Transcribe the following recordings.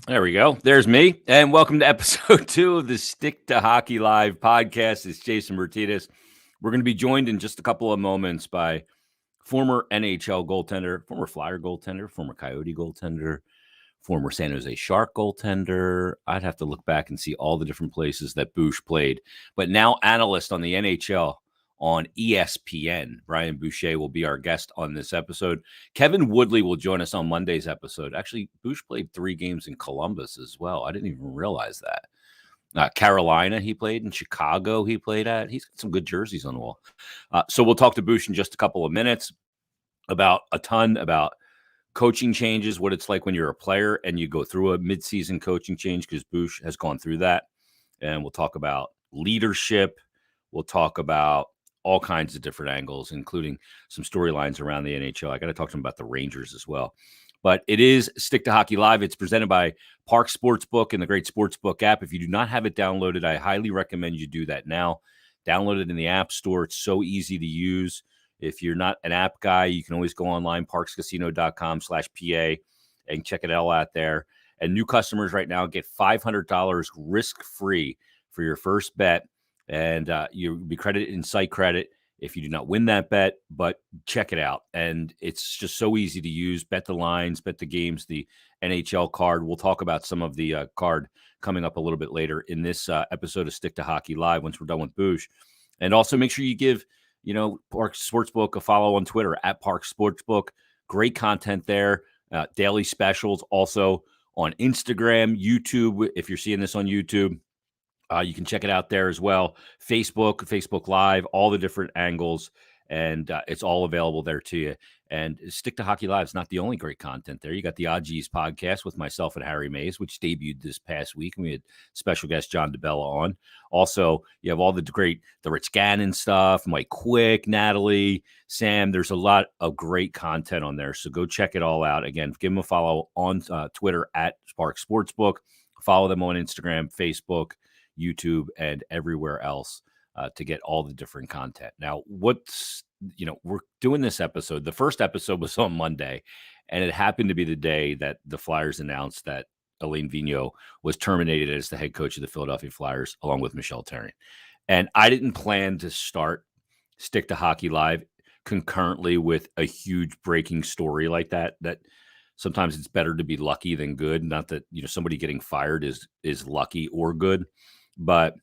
There we go. There's me. And welcome to episode 2 of the Stick to Hockey Live podcast. It's Jason Myrtetus. We're going to be joined in just a couple of moments by former NHL goaltender, former Flyer goaltender, former Coyote goaltender, former San Jose Shark goaltender. I'd have to look back and see all the different places that Boucher played. But now analyst on the NHL on ESPN. Brian Boucher will be our guest on this episode. Kevin Woodley will join us on Monday's episode. Actually, Boucher played 3 games in Columbus as well. I didn't even realize that. Carolina, he played in Chicago. He played at. He's got some good jerseys on the wall. So we'll talk to Boucher in just a couple of minutes about coaching changes, what it's like when you're a player and you go through a midseason coaching change, because Boucher has gone through that. And we'll talk about leadership. We'll talk about all kinds of different angles, including some storylines around the NHL. I got to talk to him about the Rangers as well. But it is Stick to Hockey Live. It's presented by Park Sportsbook and the great Sportsbook app. If you do not have it downloaded, I highly recommend you do that now. Download it in the App Store. It's so easy to use. If you're not an app guy, you can always go online, parkscasino.com/PA, and check it all out there. And new customers right now get $500 risk-free for your first bet. And you'll be credited in site credit if you do not win that bet, but check it out. And it's just so easy to use. Bet the lines, bet the games, the NHL card. We'll talk about some of the card coming up a little bit later in this episode of Stick to Hockey Live once we're done with Boucher. And also make sure you give, Park Sportsbook a follow on Twitter at Park Sportsbook. Great content there. Daily specials also on Instagram, YouTube. If you're seeing this on YouTube, you can check it out there as well. Facebook Live, all the different angles, and it's all available there to you. And Stick to Hockey Live is not the only great content there. You got the Odd G's podcast with myself and Harry Mays, which debuted this past week. And we had special guest John DeBella on. Also, you have all the Rich Gannon stuff, Mike Quick, Natalie, Sam. There's a lot of great content on there. So go check it all out. Again, give them a follow on Twitter at Spark Sportsbook. Follow them on Instagram, Facebook, YouTube, and everywhere else to get all the different content. Now, we're doing this episode. The first episode was on Monday, and it happened to be the day that the Flyers announced that Alain Vigneault was terminated as the head coach of the Philadelphia Flyers, along with Michel Therrien. And I didn't plan to start Stick to Hockey Live concurrently with a huge breaking story like that sometimes it's better to be lucky than good. Not that, somebody getting fired is lucky or good. But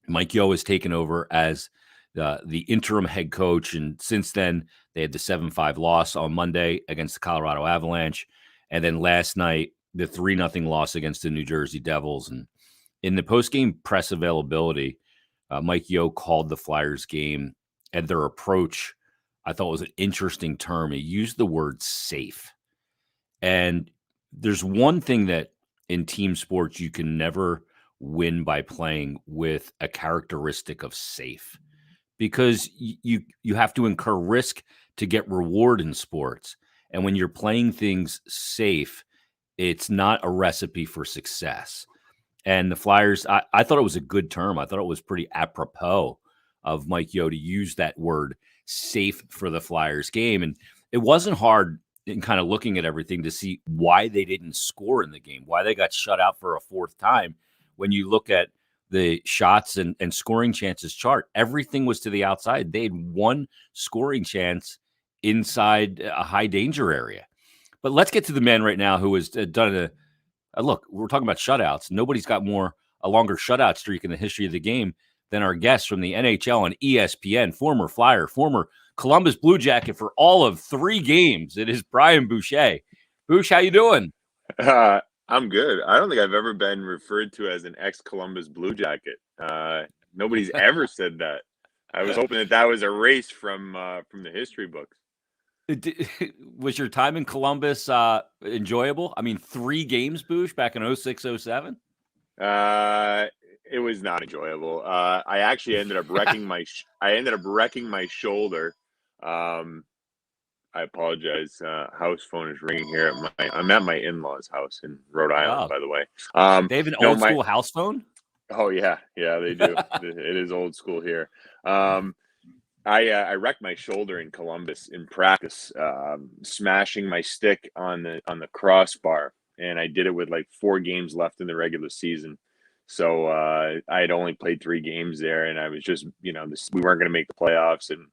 Mike Yeo has taken over as the interim head coach. And since then, they had the 7-5 loss on Monday against the Colorado Avalanche. And then last night, the 3-0 loss against the New Jersey Devils. And in the postgame press availability, Mike Yeo called the Flyers game, and their approach, I thought, was an interesting term. He used the word safe. And there's one thing that in team sports you can never win by playing with a characteristic of safe, because you have to incur risk to get reward in sports. And when you're playing things safe, it's not a recipe for success. And the Flyers, I thought it was a good term. I thought it was pretty apropos of Mike Yeo to use that word safe for the Flyers game. And it wasn't hard in kind of looking at everything to see why they didn't score in the game, why they got shut out for a fourth time. When you look at the shots and scoring chances chart, everything was to the outside. They had one scoring chance inside a high danger area. But let's get to the man right now who has done look, we're talking about shutouts. Nobody's got a longer shutout streak in the history of the game than our guest from the NHL on ESPN, former Flyer, former Columbus Blue Jacket for all of 3 games. It is Brian Boucher. Boucher, how you doing? I'm good. I don't think I've ever been referred to as an ex-Columbus Blue Jacket. Nobody's ever said that. I was hoping that was erased from the history books. Was your time in Columbus enjoyable? I mean, 3 games, Boucher, back in 06, 07? It was not enjoyable. I actually ended up wrecking my shoulder. I apologize. House phone is ringing here. I'm at my in-laws' house in Rhode Island, by the way. They have an old school house phone? Oh, yeah. Yeah, they do. It is old school here. I wrecked my shoulder in Columbus in practice, smashing my stick on the crossbar. and I did it with like 4 games left in the regular season. So I had only played 3 games there, and I was just, we weren't going to make the playoffs, and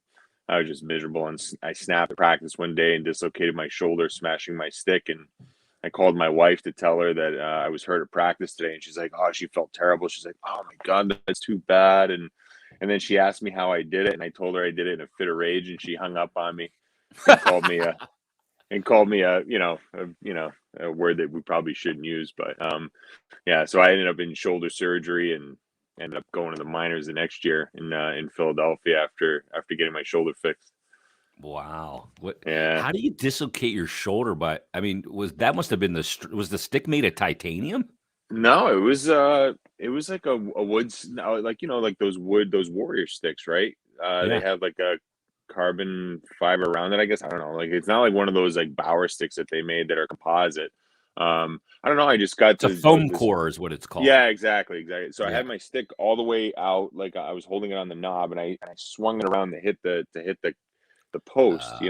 I was just miserable. And I snapped at practice one day and dislocated my shoulder, smashing my stick. And I called my wife to tell her that I was hurt at practice today, and she's like, "Oh, she felt terrible." She's like, "Oh my God, that's too bad." And then she asked me how I did it, and I told her I did it in a fit of rage, and she hung up on me and called me a word that we probably shouldn't use. But yeah, so I ended up in shoulder surgery and ended up going to the minors the next year in Philadelphia after getting my shoulder fixed. Wow. What? Yeah. How do you dislocate your shoulder? Must have been was the stick made of titanium? No, it was like a wood, like those warrior sticks, right? They Yeah. had like a carbon fiber around it, I guess. I don't know. Like, it's not like one of those like Bauer sticks that they made that are composite. I don't know. I just got It's a foam core is what it's called. Yeah, exactly. So I Yeah. had my stick all the way out, like I was holding it on the knob, and I swung it around to hit the post,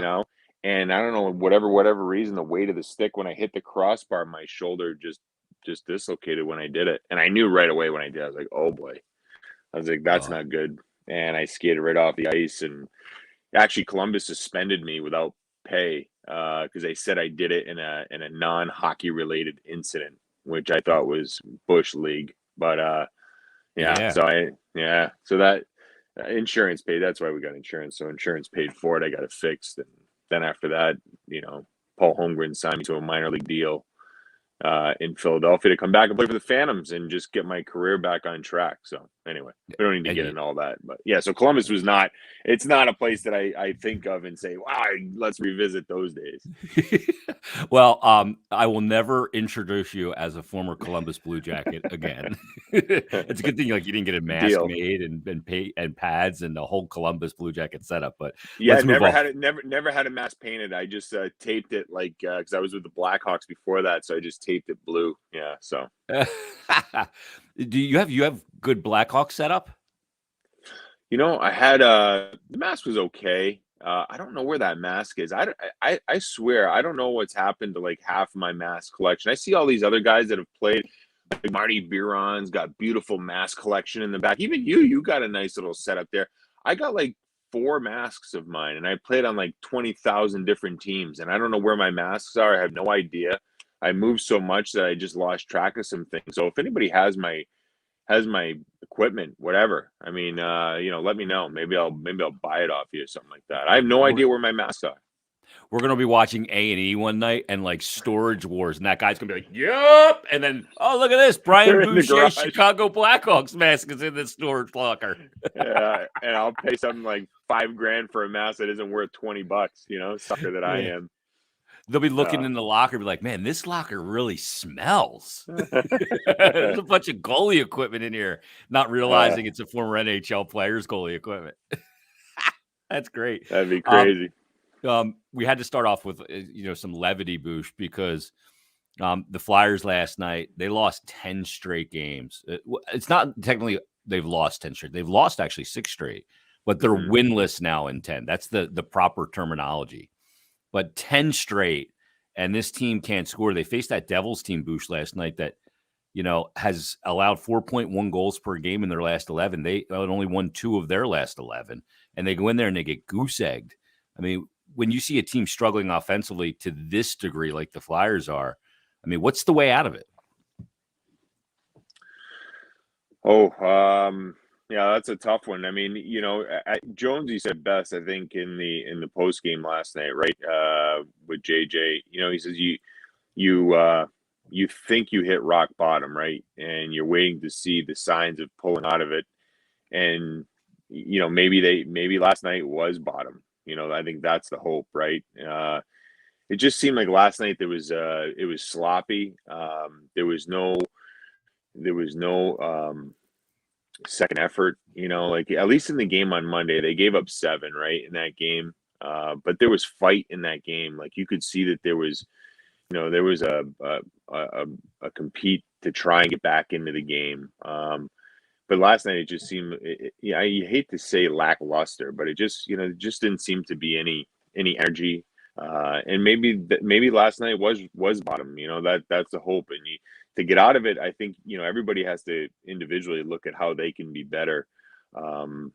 And I don't know, whatever reason, the weight of the stick when I hit the crossbar, my shoulder just dislocated when I did it. And I knew right away when I did. I was like, "Oh boy." I was like, "That's not good." And I skated right off the ice, and actually Columbus suspended me without pay because they said I did it in a non-hockey related incident, which I thought was Bush League. But Yeah. so that insurance paid. That's why we got insurance. So insurance paid for it. I got it fixed, and then after that, Paul Holmgren signed me to a minor league deal in Philadelphia to come back and play for the Phantoms and just get my career back on track. So anyway, we don't need to get into all that, but yeah, so Columbus it's not a place that I think of and say, "Wow, let's revisit those days." Well, I will never introduce you as a former Columbus Blue Jacket again. It's a good thing like you didn't get a mask made and pay and pads and the whole Columbus Blue Jacket setup. But yeah, let's move on. Never had a mask painted. I just taped it because I was with the Blackhawks before that, so I just taped it blue. Yeah, so. Do you have good Blackhawk setup? I had the mask was okay. I don't know where that mask is. I swear I don't know what's happened to like half of my mask collection. I see all these other guys that have played. Like Marty Biron's got beautiful mask collection in the back. Even you got a nice little setup there. I got like 4 masks of mine, and I played on like 20,000 different teams, and I don't know where my masks are. I have no idea. I moved so much that I just lost track of some things. So if anybody has my equipment, whatever, I mean, let me know. Maybe I'll buy it off you or something like that. I have no idea where my masks are. We're gonna be watching A&E one night and like Storage Wars, and that guy's gonna be like, "Yup," and then, "Oh, look at this, Brian Boucher, Chicago Blackhawks mask is in the storage locker." Yeah, and I'll pay something like $5,000 for a mask that isn't worth $20. Sucker that I am. They'll be looking in the locker, and be like, "Man, this locker really smells." There's a bunch of goalie equipment in here, not realizing it's a former NHL player's goalie equipment. That's great. That'd be crazy. We had to start off with some levity, Boosh, because the Flyers last night, they lost 10 straight games. It's not technically they've lost 10 straight. They've lost actually 6 straight, but they're winless now in 10. That's the proper terminology. But 10 straight, and this team can't score. They faced that Devils team, Boosh, last night that has allowed 4.1 goals per game in their last 11. They only won 2 of their last 11, and they go in there and they get goose-egged. I mean, when you see a team struggling offensively to this degree like the Flyers are, I mean, what's the way out of it? Yeah, that's a tough one. I mean, Jonesy said best, I think, in the post game last night, right? With JJ, he says you think you hit rock bottom, right? And you're waiting to see the signs of pulling out of it. And maybe last night was bottom. I think that's the hope, right? It just seemed like last night it was sloppy. There was no second effort, like at least in the game on Monday, they gave up 7, right, in that game. But there was fight in that game. Like you could see that there was a compete to try and get back into the game. But last night it just seemed, you hate to say lackluster, but it just, just didn't seem to be any energy. And maybe last night was bottom. That's the hope. And to get out of it, I think everybody has to individually look at how they can be better. Um,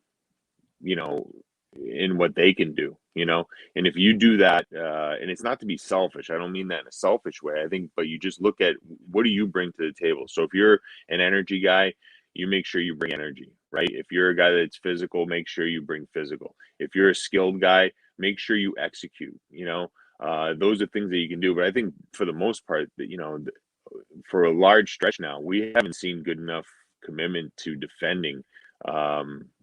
you know, in what they can do. And if you do that, and it's not to be selfish, I don't mean that in a selfish way. I think, but you just look at what do you bring to the table. So if you're an energy guy, you make sure you bring energy, right? If you're a guy that's physical, make sure you bring physical. If you're a skilled guy, make sure you execute. Those are things that you can do. But I think for the most part, that for a large stretch now, we haven't seen good enough commitment to defending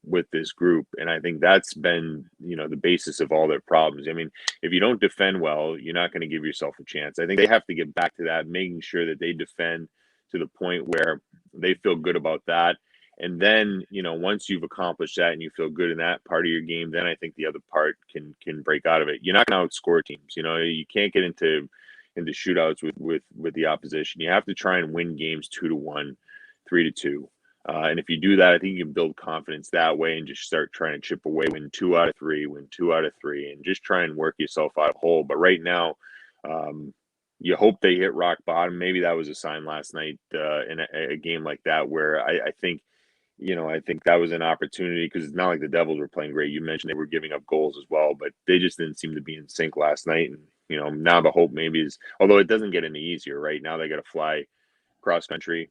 with this group. And I think that's been, the basis of all their problems. I mean, if you don't defend well, you're not going to give yourself a chance. I think they have to get back to that, making sure that they defend to the point where they feel good about that. And then, once you've accomplished that and you feel good in that part of your game, then I think the other part can break out of it. You're not going to outscore teams. You can't get into shootouts with the opposition. You have to try and win games 2-1, 3-2. And if you do that, I think you can build confidence that way and just start trying to chip away, win 2 out of 3, win 2 out of 3, and just try and work yourself out of hole. But right now, you hope they hit rock bottom. Maybe that was a sign last night in a game like that, where I think, I think that was an opportunity, because it's not like the Devils were playing great. You mentioned they were giving up goals as well, but they just didn't seem to be in sync last night. And, now the hope maybe is, although it doesn't get any easier, right? Now they got to fly cross country.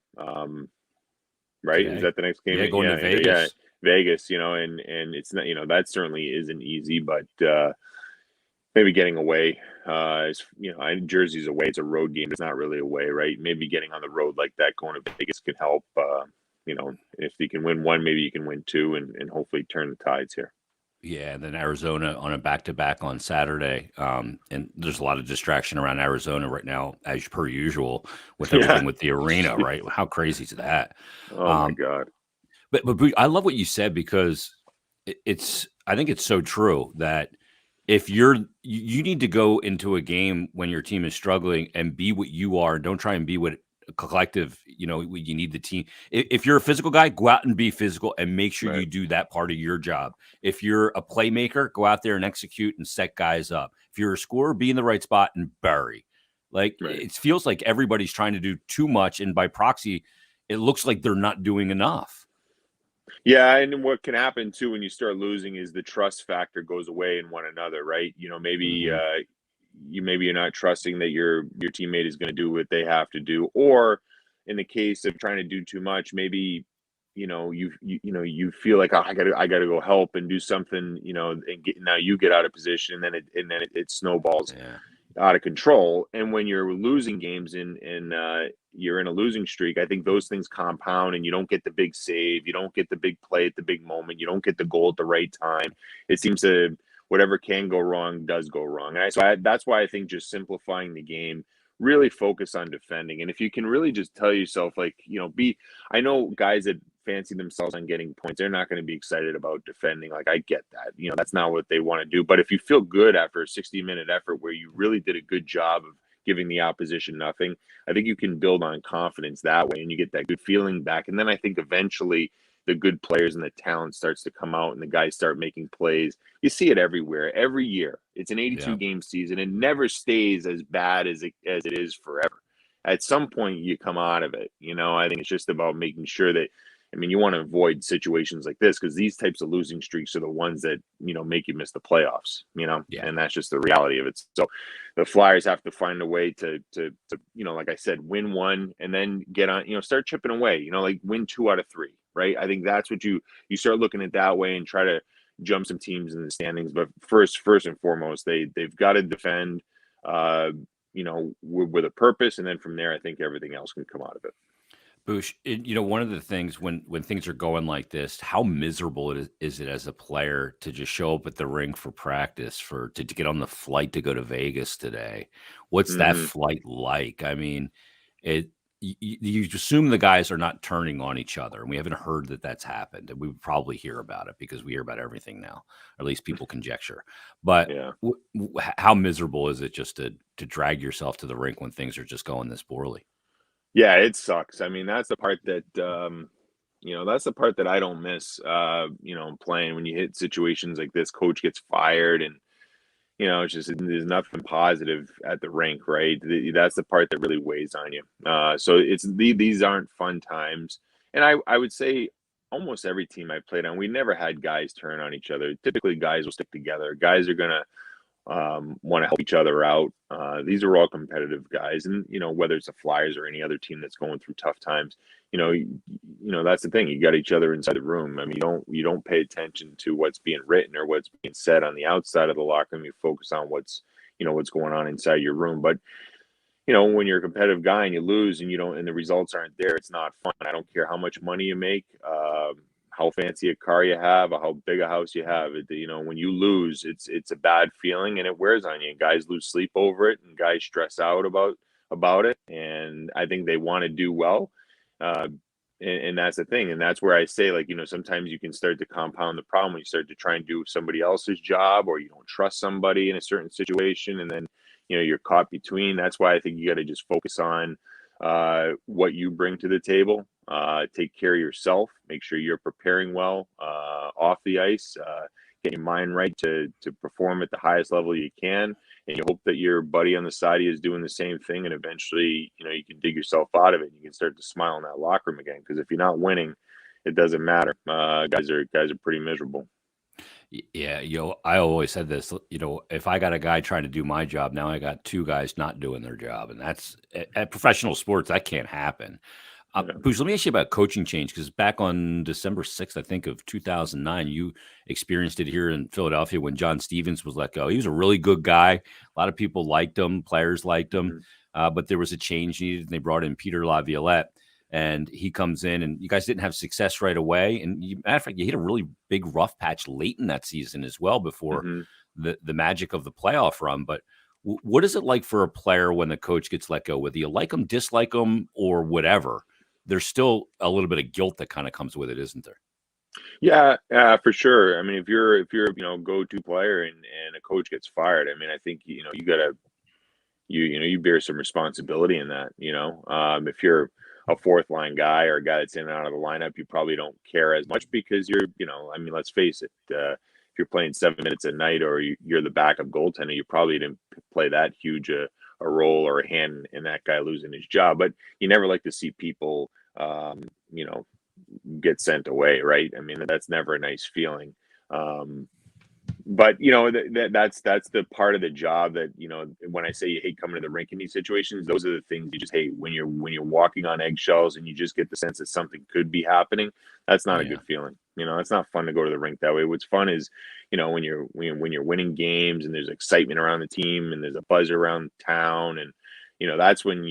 Right? Today. Is that the next game? Yeah, going to Vegas. Yeah, Vegas, and it's not, that certainly isn't easy, but maybe getting away, Jersey's away. It's a road game. It's not really away, right? Maybe getting on the road like that, going to Vegas can help. If you can win one, maybe you can win 2 and hopefully turn the tides here. Yeah, and then Arizona on a back-to-back on Saturday. And there's a lot of distraction around Arizona right now, as per usual, with everything with the arena, right? How crazy is that? Oh my God. But I love what you said, because I think it's so true that if you need to go into a game when your team is struggling and be what you are. Don't try and be what a collective, you need the team. If you're a physical guy, go out and be physical and make sure you do that part of your job. If you're a playmaker, go out there and execute and set guys up. If you're a scorer, be in the right spot and bury. It feels like everybody's trying to do too much, and by proxy, it looks like they're not doing enough. Yeah, and what can happen too when you start losing is the trust factor goes away in one another, right? Maybe maybe you're not trusting that your teammate is going to do what they have to do, or in the case of trying to do too much, maybe you feel like, oh, I gotta go help and do something, and now you get out of position, and then it snowballs out of control. And when you're losing games and you're in a losing streak, I think those things compound, and you don't get the big save, you don't get the big play at the big moment, you don't get the goal at the right time. It seems to, whatever can go wrong does go wrong. And that's why I think just simplifying the game, really focus on defending. And if you can really just tell yourself, I know guys that fancy themselves on getting points, they're not going to be excited about defending. I get that, that's not what they want to do. But if you feel good after a 60-minute effort where you really did a good job of giving the opposition nothing, I think you can build on confidence that way, and you get that good feeling back. And then I think eventually the good players and the talent starts to come out, and the guys start making plays. You see it everywhere, every year. It's an 82-game season. It never stays as bad as it is forever. At some point, you come out of it. I think it's just about making sure that, you want to avoid situations like this, because these types of losing streaks are the ones that, make you miss the playoffs, and that's just the reality of it. So the Flyers have to find a way to like I said, win one and then get on, start chipping away, win 2 out of 3, right? I think that's what you start looking at that way and try to jump some teams in the standings. But first and foremost, they've got to defend, with a purpose. And then from there, I think everything else can come out of it. Boucher, one of the things when things are going like this, how miserable is it as a player to just show up at the rink for practice, to get on the flight to go to Vegas today? What's that flight like? You assume the guys are not turning on each other, and we haven't heard that that's happened. And we would probably hear about it because we hear about everything now, or at least people conjecture. But how miserable is it just to drag yourself to the rink when things are just going this poorly? Yeah, it sucks. That's the part that, that's the part that I don't miss, playing when you hit situations like this. Coach gets fired, and, it's just there's nothing positive at the rink, right? That's the part that really weighs on you. So these aren't fun times. And I would say almost every team I played on, we never had guys turn on each other. Typically, guys will stick together. Guys are gonna want to help each other out. These are all competitive guys, and whether it's the Flyers or any other team that's going through tough times, that's the thing. You got each other inside the room. I mean, you don't pay attention to what's being written or what's being said on the outside of the locker room. You focus on what's going on inside your room. But when you're a competitive guy and you lose and and the results aren't there, it's not fun. I don't care how much money you make, how fancy a car you have, or how big a house you have. When you lose, it's a bad feeling and it wears on you. Guys lose sleep over it, and guys stress out about it. And I think they want to do well. And that's the thing. And that's where I say, sometimes you can start to compound the problem when you start to try and do somebody else's job, or you don't trust somebody in a certain situation. And then, you're caught between. That's why I think you got to just focus on what you bring to the table. Take care of yourself. Make sure you're preparing well off the ice. Get your mind right to perform at the highest level you can. And you hope that your buddy on the side of you is doing the same thing. And eventually, you can dig yourself out of it. And you can start to smile in that locker room again. Because if you're not winning, it doesn't matter. Guys are pretty miserable. Yeah, I always said this, if I got a guy trying to do my job, now I got two guys not doing their job. And that's at professional sports, that can't happen. Boucher, let me ask you about coaching change, because back on December 6th, I think, of 2009, you experienced it here in Philadelphia when John Stevens was let go. He was a really good guy. A lot of people liked him. Players liked him. But there was a change needed, and they brought in Peter Laviolette. And he comes in, and you guys didn't have success right away. And matter of fact, you hit a really big rough patch late in that season as well before the magic of the playoff run. But what is it like for a player when the coach gets let go? Whether you like them, dislike them, or whatever, there's still a little bit of guilt that kind of comes with it, isn't there? Yeah, for sure. I mean, if you're go-to player and a coach gets fired, I mean, I think you gotta you bear some responsibility in that. If you're a fourth line guy or a guy that's in and out of the lineup, you probably don't care as much because you're, I mean, let's face it, if you're playing 7 minutes a night or you're the backup goaltender, you probably didn't play that huge a role or a hand in that guy losing his job. But you never like to see people, get sent away, right? I mean, that's never a nice feeling. But that's the part of the job that when I say you hate coming to the rink in these situations, those are the things you just hate when you're walking on eggshells and you just get the sense that something could be happening. That's not a good feeling. It's not fun to go to the rink that way. What's fun is when you're winning games and there's excitement around the team and there's a buzz around town, and that's when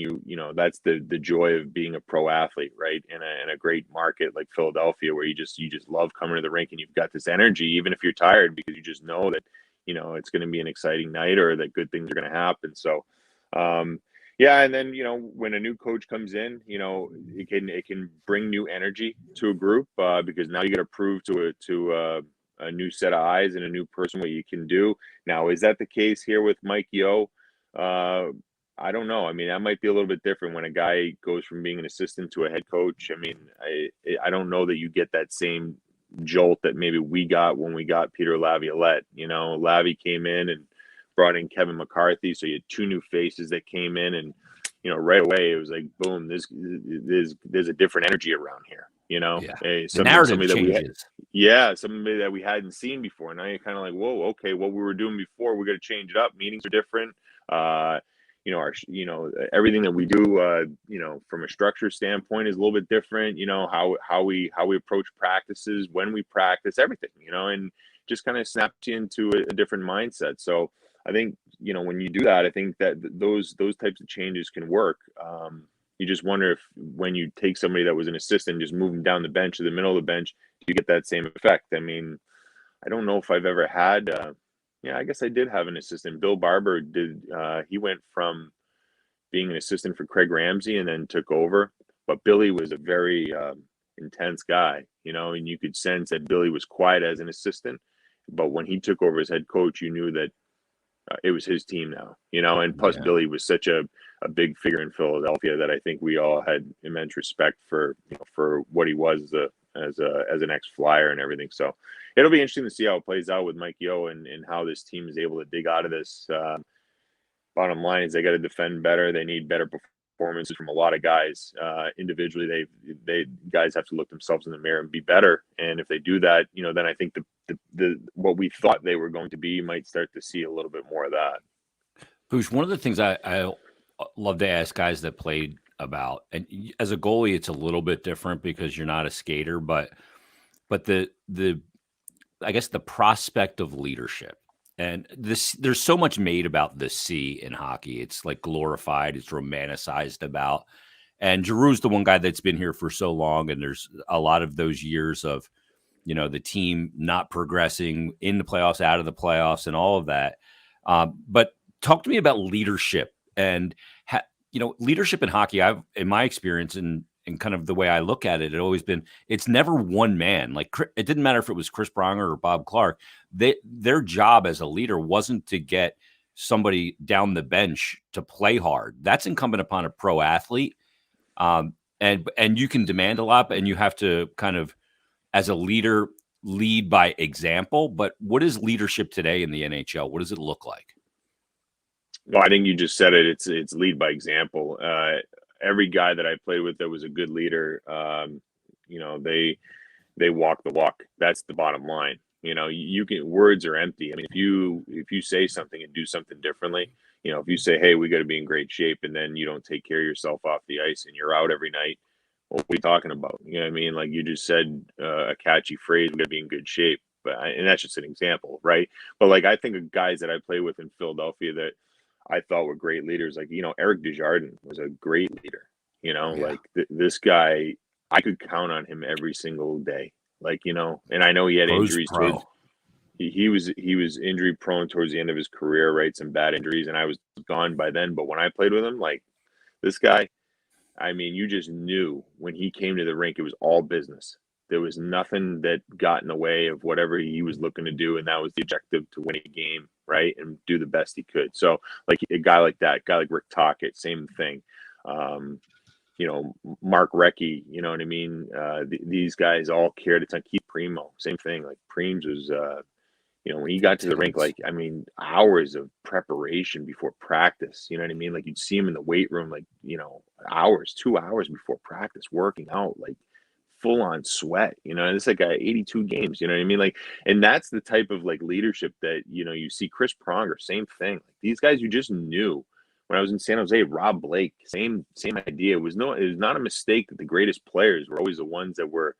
that's the joy of being a pro athlete, right? In a great market like Philadelphia, where you just love coming to the rink and you've got this energy, even if you're tired, because you just know that, it's going to be an exciting night or that good things are going to happen. So, yeah. And then, when a new coach comes in, it can bring new energy to a group, because now you got to prove to a new set of eyes and a new person what you can do. Now, is that the case here with Mike Yeo? I don't know. I mean, that might be a little bit different when a guy goes from being an assistant to a head coach. I mean, I don't know that you get that same jolt that maybe we got when we got Peter Laviolette. Lavi came in and brought in Kevin McCarthy, so you had two new faces that came in, and right away it was like, boom, there's a different energy around here. The narrative changes. Somebody that we hadn't seen before. Now you're kind of like, whoa, okay, what we were doing before, we got to change it up. Meetings are different. Everything that we do, from a structure standpoint is a little bit different. How we approach practices, when we practice, everything. And just kind of snaps you into a different mindset. So I think when you do that, I think that those types of changes can work. You just wonder if when you take somebody that was an assistant, just move them down the bench to the middle of the bench, do you get that same effect? I mean, I don't know if I've ever had. Yeah, I guess I did have an assistant. Bill Barber did. He went from being an assistant for Craig Ramsey and then took over. But Billy was a very intense guy, and you could sense that Billy was quiet as an assistant. But when he took over as head coach, you knew that it was his team now, and plus Billy was such a big figure in Philadelphia that I think we all had immense respect for what he was as an ex-Flyer and everything. So it'll be interesting to see how it plays out with Mike Yeo and how this team is able to dig out of this. Bottom line is they got to defend better. They need better performances from a lot of guys. Individually, they guys have to look themselves in the mirror and be better. And if they do that, then I think the what we thought they were going to be, you might start to see a little bit more of that. Boucher, one of the things I love to ask guys that played about, and as a goalie, it's a little bit different because you're not a skater, but the I guess the prospect of leadership. And there's so much made about the C in hockey. It's like glorified, it's romanticized about. And Giroux's the one guy that's been here for so long, and there's a lot of those years of, the team not progressing in the playoffs, out of the playoffs, and all of that. But talk to me about leadership and leadership in hockey. In my experience and kind of the way I look at it, it's never one man. Like, it didn't matter if it was Chris Pronger or Bob Clarke. Their job as a leader wasn't to get somebody down the bench to play hard. That's incumbent upon a pro athlete. And you can demand a lot, and you have to kind of, as a leader, lead by example. But what is leadership today in the NHL? What does it look like? Well, I think you just said it. It's lead by example. Every guy that I played with that was a good leader, they walk the walk. That's the bottom line. You can, words are empty. I mean, if you say something and do something differently, if you say, hey, we got to be in great shape, and then you don't take care of yourself off the ice and you're out every night, what are we talking about? You know what I mean? Like you just said, a catchy phrase, we got to be in good shape. And that's just an example, right? But like, I think of guys that I play with in Philadelphia that I thought were great leaders. Like, Eric Desjardins was a great leader. Like this guy, I could count on him every single day. Like, and I know he had injuries towards, he was injury prone towards the end of his career, right? Some bad injuries, and I was gone by then. But when I played with him, like this guy, I mean, you just knew when he came to the rink, it was all business. There was nothing that got in the way of whatever he was looking to do, and that was the objective, to win a game, right, and do the best he could. So, like a guy like that, guy like Rick Tocchet, same thing. Mark Recchi, you know what I mean? These guys all cared a ton. Keith Primo, same thing. Like Preems was, when he got to the rink, like, I mean, hours of preparation before practice, you know what I mean? Like you'd see him in the weight room, like, 2 hours before practice, working out, like full on sweat, and it's like 82 games, you know what I mean? Like, and that's the type of like leadership that, you see. Chris Pronger, same thing. Like these guys, you just knew. When I was in San Jose, Rob Blake, same idea. It was not a mistake that the greatest players were always the ones that were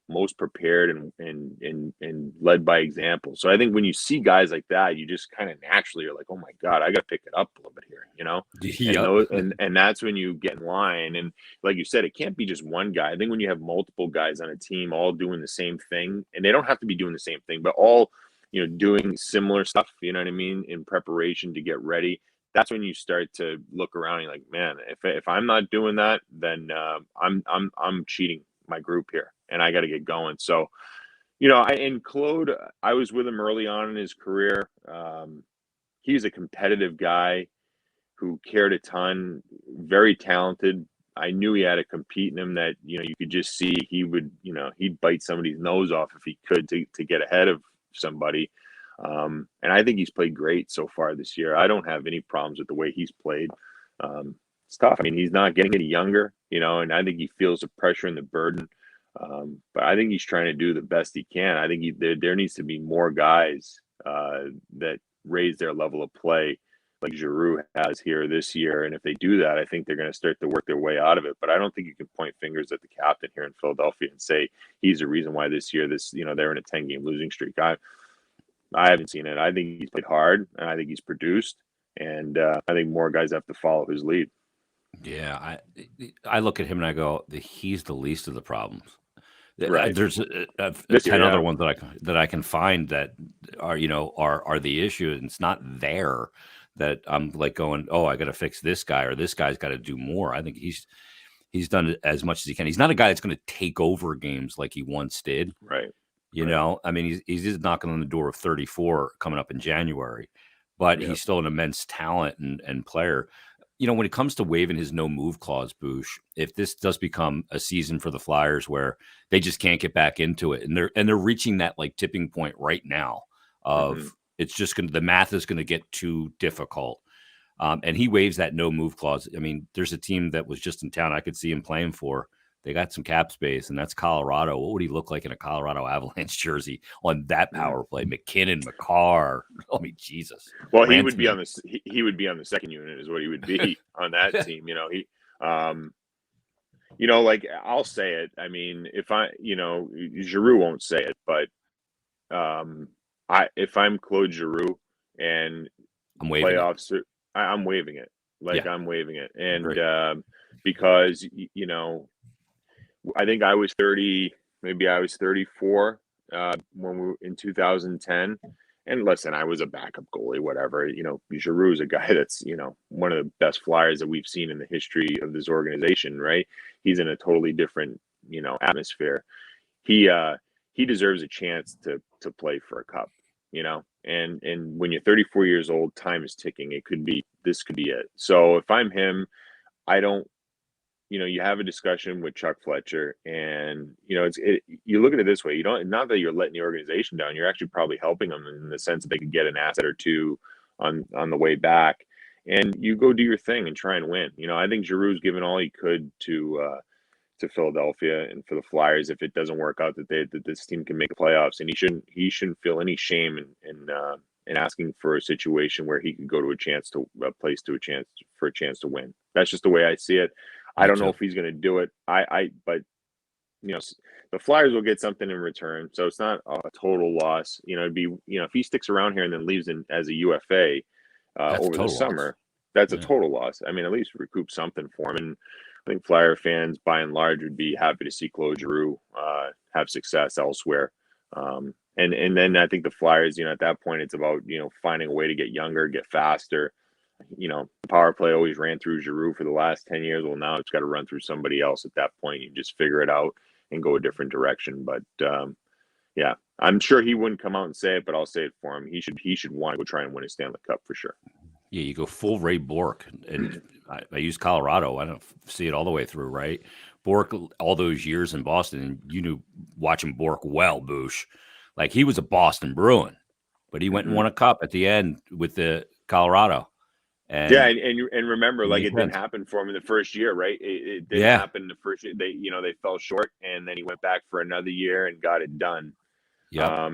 most prepared and led by example. So I think when you see guys like that, you just kind of naturally are like, oh my God, I got to pick it up a little bit here, Yep. And that's when you get in line. And like you said, it can't be just one guy. I think when you have multiple guys on a team all doing the same thing, and they don't have to be doing the same thing, but all, doing similar stuff, you know what I mean, in preparation to get ready. That's when you start to look around and you're like, man, if I'm not doing that, then I'm cheating my group here, and I got to get going. So, and Claude, I was with him early on in his career. He's a competitive guy who cared a ton, very talented. I knew he had a compete in him that, you could just see he would, he'd bite somebody's nose off if he could to get ahead of somebody. And I think he's played great so far this year. I don't have any problems with the way he's played. It's tough. I mean, he's not getting any younger, and I think he feels the pressure and the burden. But I think he's trying to do the best he can. I think there needs to be more guys that raise their level of play like Giroux has here this year. And if they do that, I think they're going to start to work their way out of it. But I don't think you can point fingers at the captain here in Philadelphia and say he's the reason why this year, they're in a 10-game losing streak. I haven't seen it. I think he's played hard, and I think he's produced, and I think more guys have to follow his lead. Yeah, I look at him and I go, he's the least of the problems. Right. There's 10 other ones that I can find that are the issue, and it's not there that I'm like going, oh, I got to fix this guy, or this guy's got to do more. I think he's done as much as he can. He's not a guy that's going to take over games like he once did. Right. I mean, he's just knocking on the door of 34 coming up in January, but he's still an immense talent and player. when it comes to waiving his no move clause, Bouche, if this does become a season for the Flyers where they just can't get back into it, and they're reaching that like tipping point right now of it's just the math is going to get too difficult. And he waives that no move clause. I mean, there's a team that was just in town I could see him playing for. They got some cap space, and that's Colorado. What would he look like in a Colorado Avalanche jersey on that power play? McKinnon, McCarr. I mean, Jesus. Well, Rantanen. he would be on the second unit, is what he would be on that team. Like I'll say it. I mean, Giroux won't say it, but if I'm Claude Giroux and I'm waving playoffs, I'm waving it. I'm waving it, and because I think I was 30, maybe I was 34 when we were in 2010. And listen, I was a backup goalie, whatever. Giroux is a guy that's, one of the best Flyers that we've seen in the history of this organization, right? He's in a totally different, atmosphere. He deserves a chance to play for a cup, and when you're 34 years old, time is ticking. This could be it. So if I'm him, I don't, you have a discussion with Chuck Fletcher, and you look at it this way: not that you're letting the organization down, you're actually probably helping them in the sense that they could get an asset or two on the way back, and you go do your thing and try and win. I think Giroux's given all he could to Philadelphia and for the Flyers. If it doesn't work out, that this team can make the playoffs, and he shouldn't feel any shame in asking for a situation where he could go to a chance to win. That's just the way I see it. I don't know if he's going to do it. But the Flyers will get something in return, so it's not a total loss. It'd be if he sticks around here and then leaves as a UFA over the summer, that's a total loss. I mean, at least recoup something for him. And I think Flyer fans, by and large, would be happy to see Claude Giroux have success elsewhere. And then I think the Flyers, at that point, it's about finding a way to get younger, get faster. The power play always ran through Giroux for the last 10 years. Well, now it's got to run through somebody else at that point. You just figure it out and go a different direction. But I'm sure he wouldn't come out and say it, but I'll say it for him. He should want to go try and win a Stanley Cup for sure. Yeah, you go full Ray Bourque, and I use Colorado. I don't see it all the way through, right? Bourque, all those years in Boston, and you knew watching Bourque well, Bouche. Like, he was a Boston Bruin, but he went and won a cup at the end with the Colorado. And remember, like, it didn't happen for him in the first year, right? It didn't happen in the first year. They fell short, and then he went back for another year and got it done. Yeah.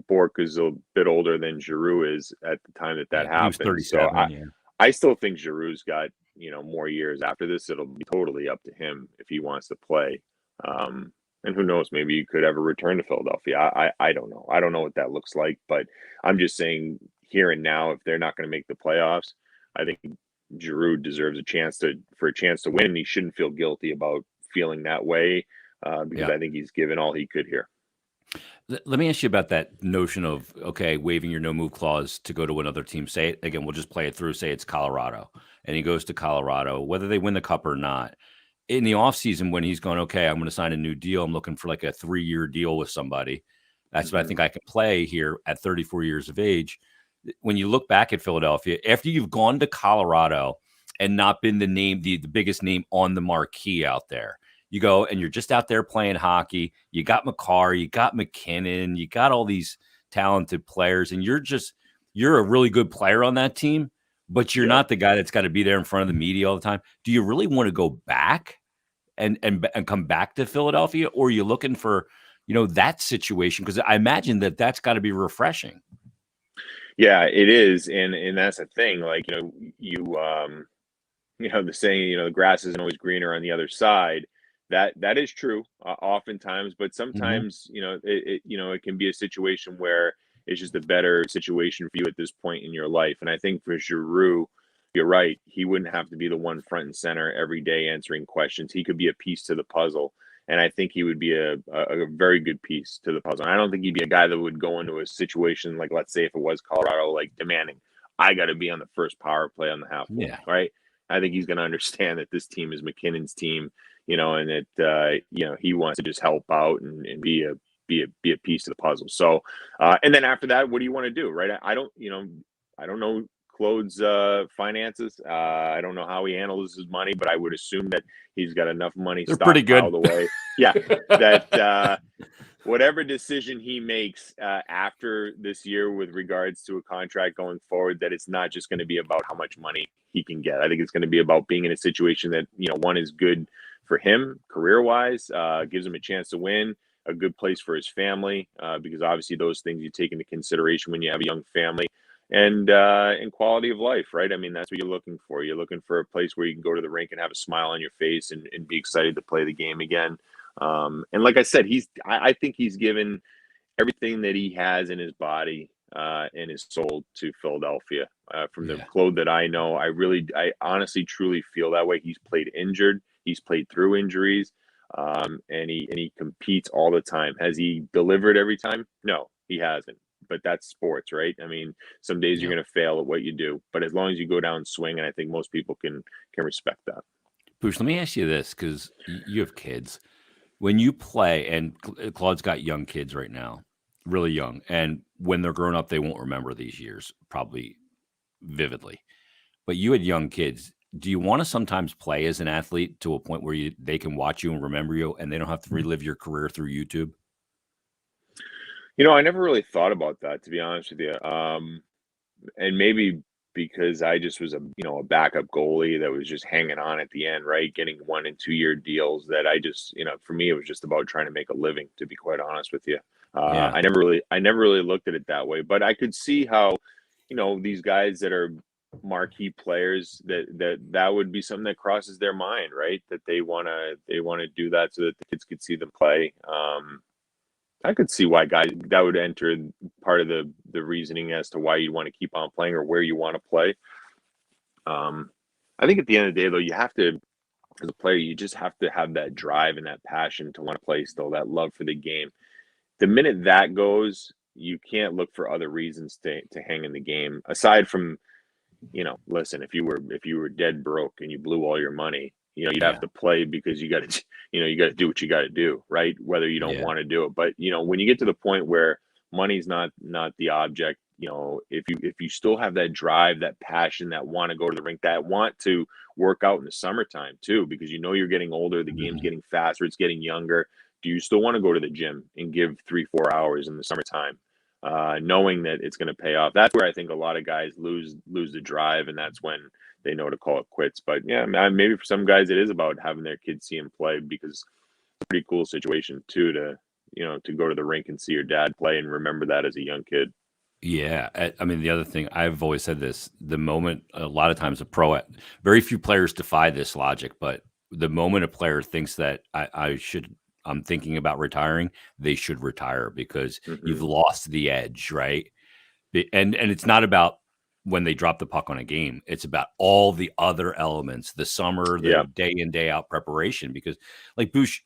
Bourque is a bit older than Giroux is at the time that happened. He was 37, I still think Giroux's got, more years after this. It'll be totally up to him if he wants to play. And who knows, maybe you could ever return to Philadelphia. I don't know. I don't know what that looks like, but I'm just saying here and now, if they're not going to make the playoffs, I think Giroux deserves a chance to win. He shouldn't feel guilty about feeling that way because I think he's given all he could here. Let me ask you about that notion of, waiving your no-move clause to go to another team. Say it again, we'll just play it through. Say it's Colorado, and he goes to Colorado, whether they win the cup or not. In the offseason, when he's going, I'm going to sign a new deal. I'm looking for like a 3-year deal with somebody. That's what I think I can play here at 34 years of age. When you look back at Philadelphia, after you've gone to Colorado and not been the biggest name on the marquee out there, you go and you're just out there playing hockey. You got McCarr, you got McKinnon, you got all these talented players, and you're a really good player on that team, but you're not the guy that's got to be there in front of the media all the time. Do you really want to go back and come back to Philadelphia, or are you looking for, that situation? Because I imagine that's got to be refreshing. Yeah, it is, and that's the thing. Like, the saying, the grass isn't always greener on the other side. That is true oftentimes, but sometimes it can be a situation where it's just a better situation for you at this point in your life. And I think for Giroux, you're right. He wouldn't have to be the one front and center every day answering questions. He could be a piece to the puzzle. And I think he would be a very good piece to the puzzle. And I don't think he'd be a guy that would go into a situation like, let's say if it was Colorado, like demanding, I got to be on the first power play on the half wall, right? I think he's going to understand that this team is McKinnon's team, and that, he wants to just help out and be a piece of the puzzle. So, and then after that, what do you want to do, right? I don't know Claude's finances. I don't know how he handles his money, but I would assume that he's got enough money They're pretty good. stockpiled away. Yeah, that whatever decision he makes after this year with regards to a contract going forward, that it's not just going to be about how much money he can get. I think it's going to be about being in a situation that, one is good for him career-wise, gives him a chance to win, a good place for his family, because obviously those things you take into consideration when you have a young family, and quality of life, right? I mean, that's what you're looking for. You're looking for a place where you can go to the rink and have a smile on your face and be excited to play the game again. And like I said, I think he's given everything that he has in his body and his soul to Philadelphia. From the Claude that I know, I honestly, truly feel that way. He's played injured. He's played through injuries, and he competes all the time. Has he delivered every time? No, he hasn't. But that's sports, right? I mean, some days you're going to fail at what you do, but as long as you go down swinging, I think most people can respect that. Boucher, let me ask you this, because you have kids. When you play, and Claude's got young kids right now, really young, and when they're grown up, they won't remember these years probably vividly. But you had young kids. Do you want to sometimes play as an athlete to a point where they can watch you and remember you, and they don't have to relive your career through YouTube? I never really thought about that, to be honest with you. And maybe because I just was a backup goalie that was just hanging on at the end, right? Getting 1 and 2 year deals, that I just, for me, it was just about trying to make a living, to be quite honest with you. I never really looked at it that way, but I could see how, these guys that are marquee players, that would be something that crosses their mind, right? That they want to do that so that the kids could see them play. I could see why guys that would enter part of the reasoning as to why you want to keep on playing or where you want to play. I think at the end of the day, though, you have to, as a player, you just have to have that drive and that passion to want to play still, that love for the game. The minute that goes, you can't look for other reasons to hang in the game, aside from, listen, if you were dead broke and you blew all your money, you'd have to play because you got to do what you got to do, right? Whether you don't want to do it. But, when you get to the point where money's not the object, if you still have that drive, that passion, that want to go to the rink, that want to work out in the summertime too, because you're getting older, the game's getting faster, it's getting younger. Do you still want to go to the gym and give 3-4 hours in the summertime, knowing that it's going to pay off? That's where I think a lot of guys lose the drive, and that's when they know to call it quits. But yeah, maybe for some guys it is about having their kids see him play, because it's a pretty cool situation too, to go to the rink and see your dad play and remember that as a young kid. Yeah. I mean, the other thing, I've always said this, the moment, a lot of times very few players defy this logic, but the moment a player thinks that I'm thinking about retiring, they should retire, because you've lost the edge, right? And it's not about when they drop the puck on a game. It's about all the other elements, the summer, the day in, day out preparation, because like Boucher,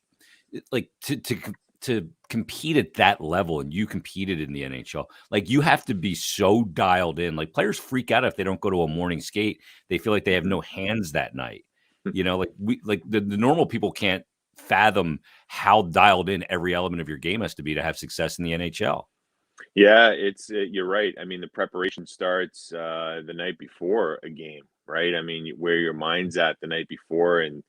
like to compete at that level, and you competed in the NHL, like you have to be so dialed in. Like players freak out if they don't go to a morning skate. They feel like they have no hands that night. Like the normal people can't fathom how dialed in every element of your game has to be to have success in the NHL. Yeah, you're right. I mean, the preparation starts the night before a game, right? I mean, where your mind's at the night before, and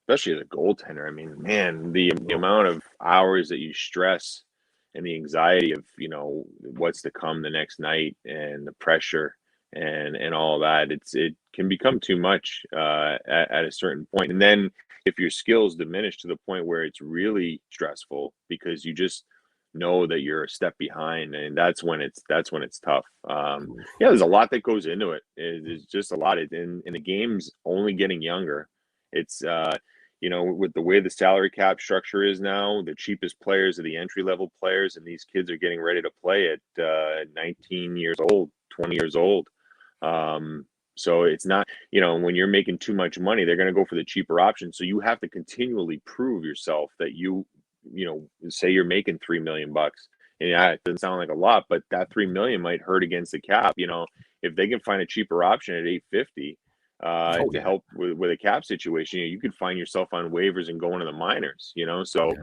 especially as a goaltender, I mean, man, the amount of hours that you stress and the anxiety of, what's to come the next night, and the pressure and all that, it can become too much at a certain point. And then if your skills diminish to the point where it's really stressful because you just know that you're a step behind, and that's when it's tough. There's a lot that goes into it. It's just a lot. And the game's only getting younger. It's with the way the salary cap structure is now, the cheapest players are the entry level players, and these kids are getting ready to play at 19 years old, 20 years old. So it's not, when you're making too much money, they're going to go for the cheaper option. So you have to continually prove yourself that say you're making $3 million bucks. And yeah, it doesn't sound like a lot, but that 3 million might hurt against the cap. If they can find a cheaper option at 850 to help with a cap situation, you could find yourself on waivers and going to the minors. So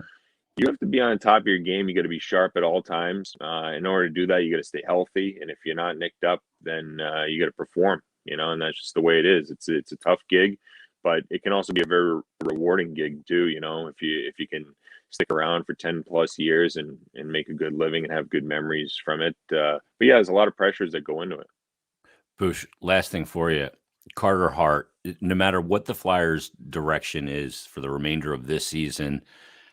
you have to be on top of your game. You got to be sharp at all times. In order to do that, you got to stay healthy. And if you're not nicked up, then you got to perform, and that's just the way it is. It's a tough gig, but it can also be a very rewarding gig too. If you can stick around for 10 plus years and make a good living and have good memories from it. But yeah, there's a lot of pressures that go into it. Boucher, last thing for you. Carter Hart, no matter what the Flyers' direction is for the remainder of this season,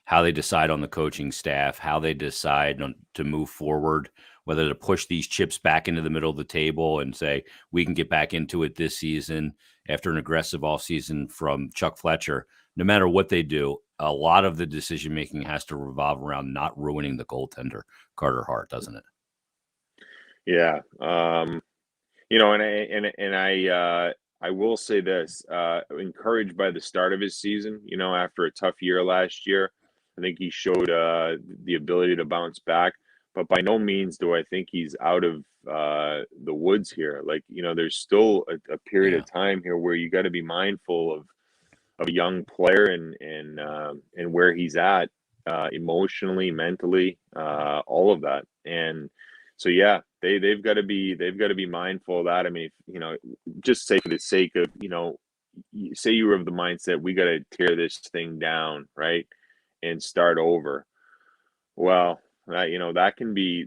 how they decide on the coaching staff, how they decide to move forward, whether to push these chips back into the middle of the table and say, we can get back into it this season after an aggressive offseason from Chuck Fletcher. No matter what they do, a lot of the decision-making has to revolve around not ruining the goaltender, Carter Hart, doesn't it? Yeah. I will say this, encouraged by the start of his season, after a tough year last year. I think he showed the ability to bounce back, but by no means do I think he's out of the woods here. There's still a period of time here where you got to be mindful of a young player and where he's at emotionally, mentally, all of that. And so, yeah, they've got to be mindful of that. I mean, just say for the sake of, say you were of the mindset, we got to tear this thing down, right, and start over. Well, that could be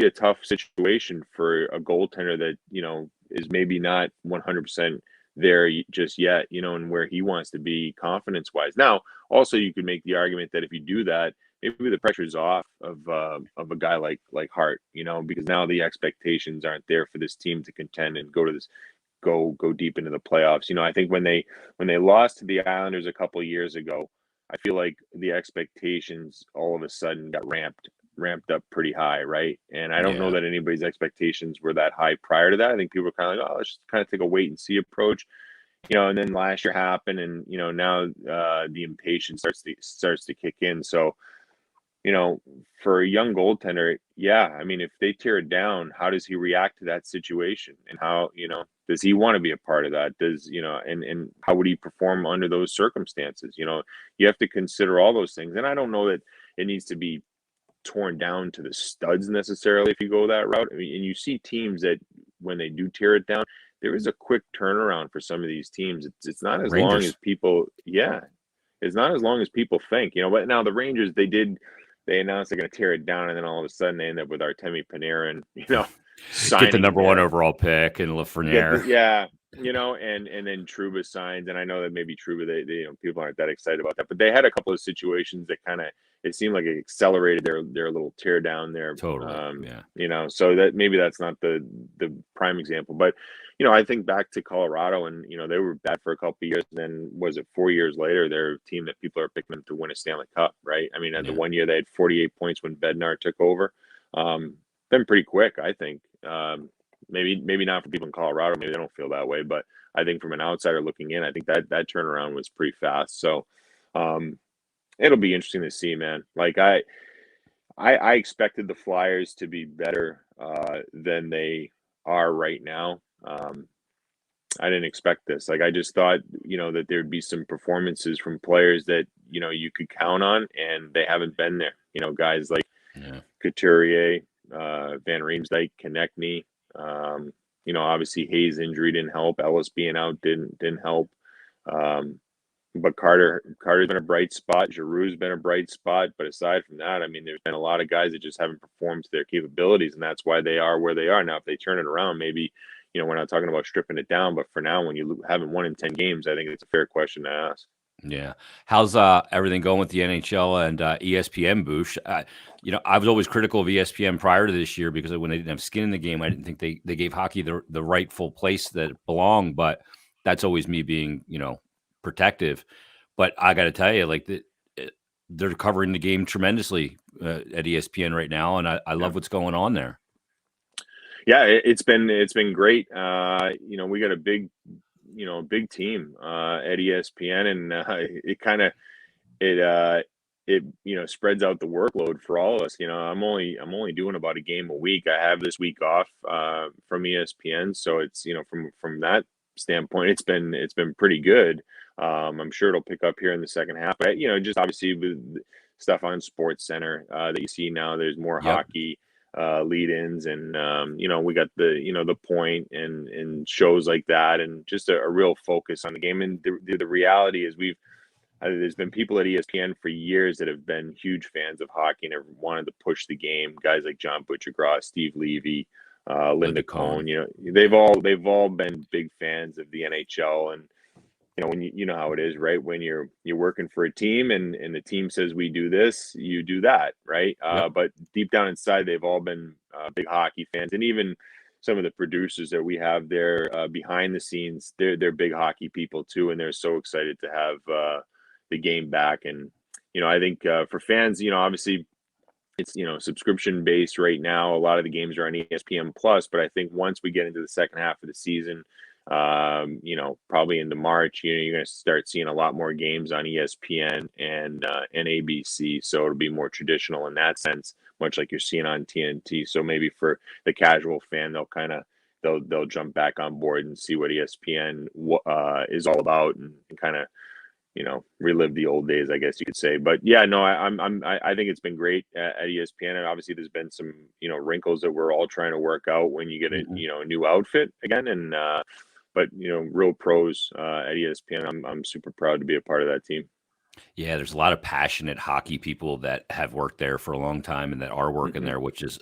a tough situation for a goaltender that, is maybe not 100% there just yet, and where he wants to be confidence wise. Now, also you could make the argument that if you do that, maybe the pressure's off of a guy like Hart, because now the expectations aren't there for this team to contend and go deep into the playoffs. I think when they lost to the Islanders a couple of years ago, I feel like the expectations all of a sudden got ramped up pretty high, right? And I don't know that anybody's expectations were that high prior to that. I think people were kind of like, oh, let's just kind of take a wait and see approach. And then last year happened, and now the impatience starts to kick in. So, for a young goaltender, I mean, if they tear it down, how does he react to that situation? And how, does he want to be a part of that? Does, and how would he perform under those circumstances? You have to consider all those things. And I don't know that it needs to be torn down to the studs necessarily if you go that route. I mean, and you see teams that when they do tear it down, there is a quick turnaround for some of these teams. It's not as long as people, it's not as long as people think, but now the Rangers, they announced they're going to tear it down, and then all of a sudden they end up with Artemi Panarin, get the number one overall pick and Lafreniere. And then Trouba signs, and I know that maybe Trouba, they people aren't that excited about that, but they had a couple of situations that kind of, it seemed like it accelerated their little tear down there. Totally. So that maybe that's not the prime example, but I think back to Colorado, and they were bad for a couple of years, and then was it 4 years later, they're a team that people are picking them to win a Stanley Cup, right? I mean, the 1 year they had 48 points when Bednar took over. Been pretty quick, I think. Maybe not for people in Colorado, maybe they don't feel that way, but I think from an outsider looking in, I think that turnaround was pretty fast. So it'll be interesting to see, man. Like I expected the Flyers to be better than they are right now. I didn't expect this. Like, I just thought, that there'd be some performances from players that, you could count on, and they haven't been there. Guys like Couturier, Van Riemsdyk, Konechny. Obviously Hayes' injury didn't help. Ellis being out didn't help. But Carter's been a bright spot. Giroux's been a bright spot. But aside from that, I mean, there's been a lot of guys that just haven't performed to their capabilities, and that's why they are where they are. Now, if they turn it around, maybe, we're not talking about stripping it down. But for now, when you haven't won in 10 games, I think it's a fair question to ask. Yeah. How's everything going with the NHL and ESPN, Bouch? I was always critical of ESPN prior to this year because when they didn't have skin in the game, I didn't think they gave hockey the rightful place that it belonged. But that's always me being, protective. But I got to tell you, like, they're covering the game tremendously at ESPN right now, and I love what's going on there. Yeah, it's been great. We got a big team at ESPN, and it kind of spreads out the workload for all of us. I'm only doing about a game a week. I have this week off from ESPN, so it's from that standpoint, it's been pretty good. I'm sure it'll pick up here in the second half, but just obviously with stuff on Sports Center that you see now, there's more Yep. hockey lead-ins, and we got the point and shows like that, and just a real focus on the game. And the reality is there's been people at ESPN for years that have been huge fans of hockey and have wanted to push the game. Guys like John Butcher, Steve Levy, Linda Cohn. They've all been big fans of the NHL. And when you know how it is, right? When you're working for a team and the team says we do this, you do that, right? Yep. But deep down inside, they've all been big hockey fans, and even some of the producers that we have there behind the scenes, they're big hockey people too, and they're so excited to have the game back. And I think for fans, obviously it's subscription based right now. A lot of the games are on ESPN Plus, but I think once we get into the second half of the season, probably into March, you're going to start seeing a lot more games on ESPN and ABC. So it'll be more traditional in that sense, much like you're seeing on TNT. So maybe for the casual fan, they'll jump back on board and see what ESPN is all about, and kind of relive the old days, I guess you could say. But yeah, no, I think it's been great at ESPN, and obviously there's been some wrinkles that we're all trying to work out when you get a a new outfit again, and but real pros at ESPN. I'm super proud to be a part of that team. Yeah, there's a lot of passionate hockey people that have worked there for a long time and that are working there, which is,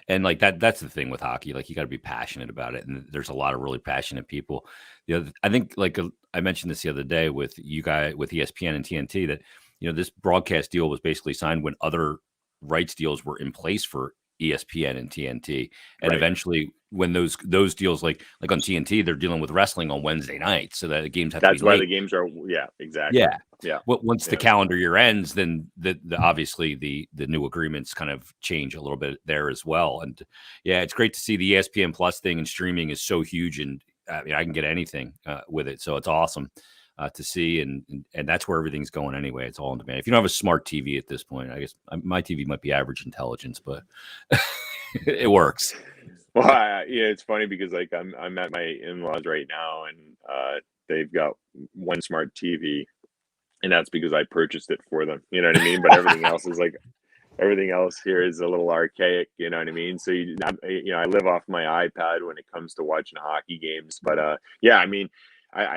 and like that's the thing with hockey. Like you got to be passionate about it. And there's a lot of really passionate people. I think I mentioned this the other day with you guys, with ESPN and TNT, that, this broadcast deal was basically signed when other rights deals were in place for ESPN and TNT. And Right. eventually when those deals, like on TNT, they're dealing with wrestling on Wednesday nights, so that the games have to be That's why late. the games are, yeah, exactly. Yeah. Yeah. Well, once the calendar year ends, then obviously the new agreements kind of change a little bit there as well. And yeah, it's great to see the ESPN Plus thing, and streaming is so huge, and I can get anything with it. So it's awesome to see, and that's where everything's going anyway. It's all on demand. If you don't have a smart TV at this point, I guess my TV might be average intelligence, but it works. Well, it's funny because I'm at my in-laws right now, and they've got one smart TV, and that's because I purchased it for them. You know what I mean? But everything else is everything else here is a little archaic. You know what I mean? So I live off my iPad when it comes to watching hockey games. But yeah, I mean,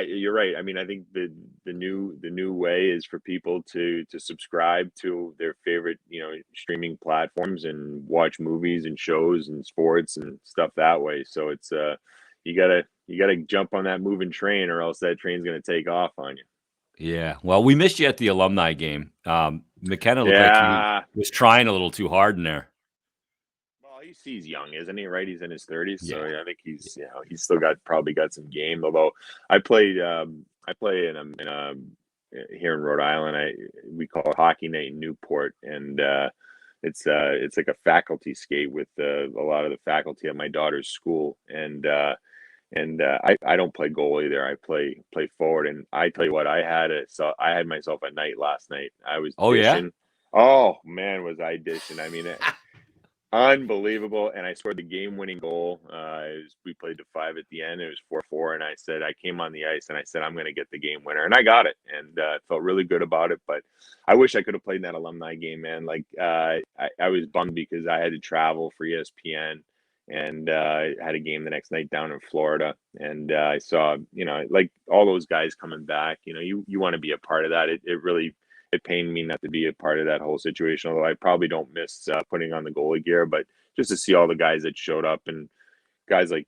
you're right. I mean, I think the new way is for people to subscribe to their favorite streaming platforms and watch movies and shows and sports and stuff that way. So it's you gotta jump on that moving train, or else that train's gonna take off on you. Yeah. Well, we missed you at the alumni game. McKenna looked like he was trying a little too hard in there. Well, he's young, isn't he? Right, he's in his 30s, so Yeah. I think he's he's still probably got some game. Although I play in a here in Rhode Island. We call it Hockey Night in Newport, and it's like a faculty skate with a lot of the faculty at my daughter's school, and I don't play goalie there. I play forward, and I tell you what, I had myself a night last night. I was Yeah. dishing. Oh man, was I dishing? I mean, unbelievable. And I scored the game-winning goal. We played to 5 at the end. It was 4-4, and I came on the ice and I said, I'm going to get the game winner, and I got it, and felt really good about it. But I wish I could have played in that alumni game, man. Like I was bummed because I had to travel for ESPN, and had a game the next night down in Florida, and I saw like all those guys coming back. You want to be a part of that. It pained me not to be a part of that whole situation, although I probably don't miss putting on the goalie gear, but just to see all the guys that showed up, and guys like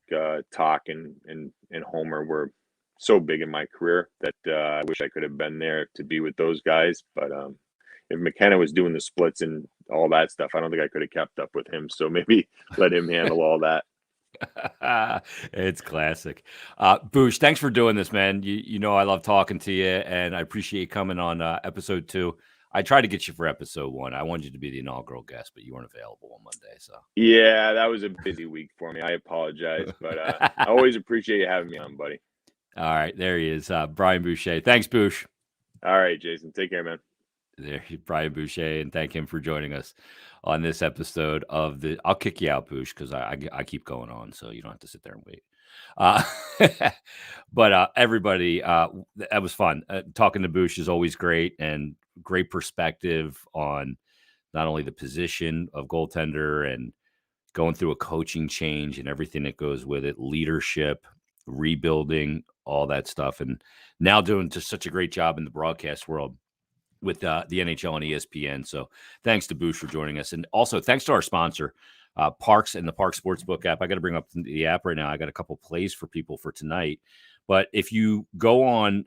Talk and Homer were so big in my career that I wish I could have been there to be with those guys. But if McKenna was doing the splits and all that stuff, I don't think I could have kept up with him. So maybe let him handle all that. It's classic. Bouch, thanks for doing this, man. You know I love talking to you, and I appreciate you coming on episode 2. I tried to get you for episode 1. I wanted you to be the inaugural guest, but you weren't available on Monday. So yeah, that was a busy week for me. I apologize, but I always appreciate you having me on, buddy. All right, there he is, Brian Boucher. Thanks, Bouch. All right, Jason, take care, man. There, Brian Boucher, and thank him for joining us on this episode of I'll kick you out, Bouch, because I keep going on, so you don't have to sit there and wait. Uh, but everybody, that was fun. Talking to Boucher is always great, and great perspective on not only the position of goaltender and going through a coaching change and everything that goes with it, leadership, rebuilding, all that stuff, and now doing just such a great job in the broadcast world with the NHL and ESPN. So thanks to Boucher for joining us. And also thanks to our sponsor, Parks and the Parks Sportsbook app. I got to bring up the app right now. I got a couple plays for people for tonight. But if you go on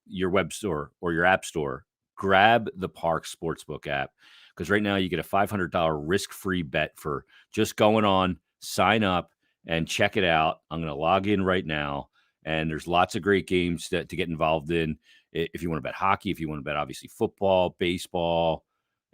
your web store or your app store, grab the Parks Sportsbook app, because right now you get a $500 risk-free bet for just going on, sign up, and check it out. I'm going to log in right now, and there's lots of great games to get involved in. If you want to bet hockey, if you want to bet obviously football, baseball,